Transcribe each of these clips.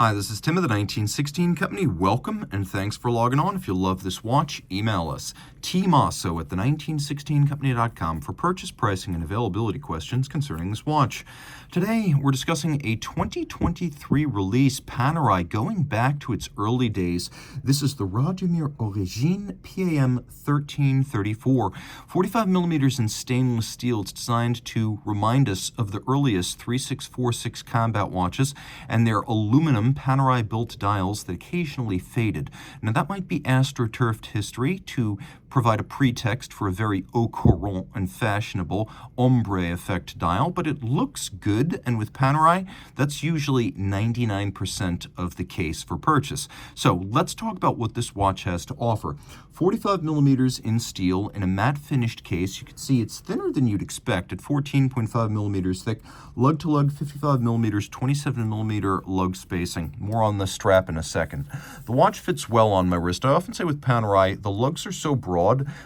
Hi, this is Tim of the 1916 Company. Welcome and thanks for logging on. If you love this watch, email us, Team Mosso at the 1916company.com for purchase, pricing, and availability questions concerning this watch. Today, we're discussing a 2023 release, Panerai, going back to its early days. This is the Radiomir PAM01334, 45 millimeters in stainless steel. It's designed to remind us of the earliest 3646 combat watches and their aluminum Panerai-built dials that occasionally faded. Now, that might be astroturfed history to provide a pretext for a very au courant and fashionable ombre effect dial, but it looks good, and with Panerai, that's usually 99% of the case for purchase. So let's talk about what this watch has to offer. 45 millimeters in steel in a matte finished case. You can see it's thinner than you'd expect at 14.5 millimeters thick, lug-to-lug 55 millimeters, 27 millimeter lug spacing. More on the strap in a second. The watch fits well on my wrist. I often say with Panerai, the lugs are so broad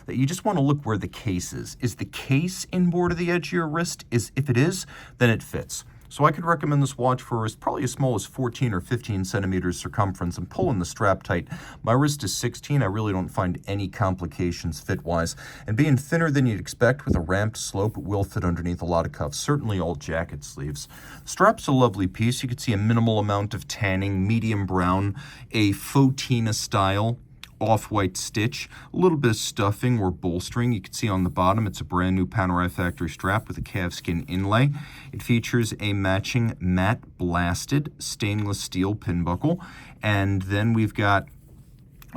that you just want to look where the case is. Is the case inboard of the edge of your wrist? If it is, then it fits. So I could recommend this watch for probably as small as 14 or 15 centimeters circumference and pulling the strap tight. My wrist is 16. I really don't find any complications fit-wise. And being thinner than you'd expect with a ramped slope, it will fit underneath a lot of cuffs, certainly all jacket sleeves. The strap's a lovely piece. You can see a minimal amount of tanning, medium brown, a Fotina style off-white stitch, a little bit of stuffing or bolstering. You can see on the bottom it's a brand new Panerai factory strap with a calfskin inlay. It features a matching matte blasted stainless steel pin buckle, and then we've got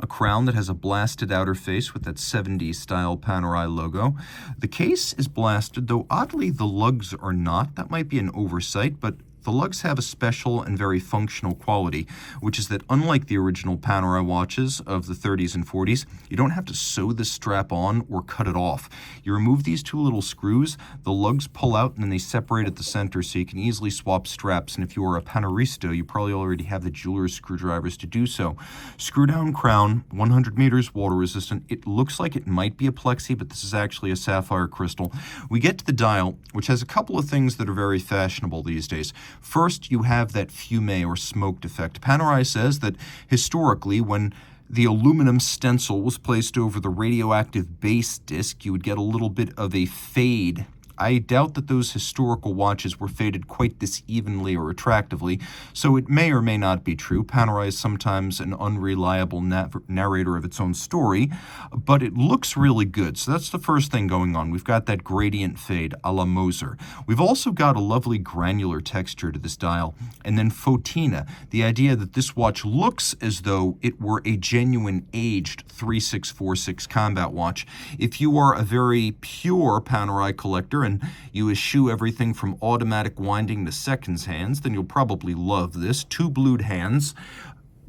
a crown that has a blasted outer face with that 70s style Panerai logo. The case is blasted, though oddly the lugs are not. That might be an oversight, but the lugs have a special and very functional quality, which is that unlike the original Panerai watches of the 30s and 40s, you don't have to sew this strap on or cut it off. You remove these two little screws, the lugs pull out, and then they separate at the center so you can easily swap straps. And if you are a Paneirista, you probably already have the jeweler's screwdrivers to do so. Screw down crown, 100 meters, water resistant. It looks like it might be a plexi, but this is actually a sapphire crystal. We get to the dial, which has a couple of things that are very fashionable these days. First, you have that fume or smoked effect. Panerai says that historically, when the aluminum stencil was placed over the radioactive base disc, you would get a little bit of a fade. I doubt that those historical watches were faded quite this evenly or attractively, so it may or may not be true. Panerai is sometimes an unreliable narrator of its own story, but it looks really good. So that's the first thing going on. We've got that gradient fade a la Moser. We've also got a lovely granular texture to this dial. And then Fotina, the idea that this watch looks as though it were a genuine aged 3646 combat watch. If you are a very pure Panerai collector and you eschew everything from automatic winding to seconds hands, then you'll probably love this. 2 blued hands,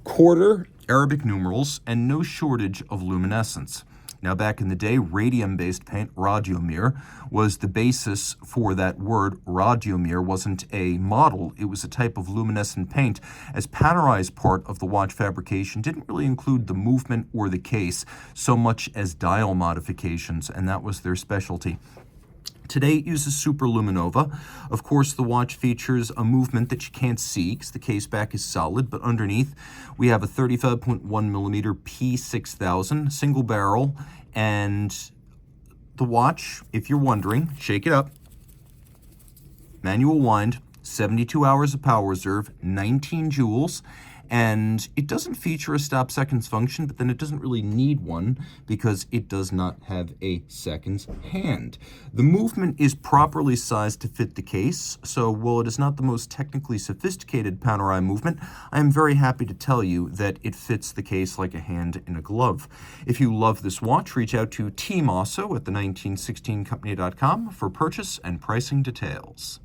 quarter Arabic numerals, and no shortage of luminescence. Now, back in the day, radium-based paint, Radiomir, was the basis for that word. Radiomir wasn't a model, it was a type of luminescent paint, as Panerai's part of the watch fabrication didn't really include the movement or the case so much as dial modifications, and that was their specialty. Today it uses superluminova. Of course, the watch features a movement that you can't see because the case back is solid, but underneath we have a 35.1 millimeter P6000 single barrel, and the watch, if you're wondering, shake it up, manual wind, 72 hours of power reserve, 19 joules, and it doesn't feature a stop seconds function, but then it doesn't really need one because it does not have a seconds hand. The movement is properly sized to fit the case, so while it is not the most technically sophisticated Panerai movement, I am very happy to tell you that it fits the case like a hand in a glove. If you love this watch, reach out to Team Mosso at the 1916company.com for purchase and pricing details.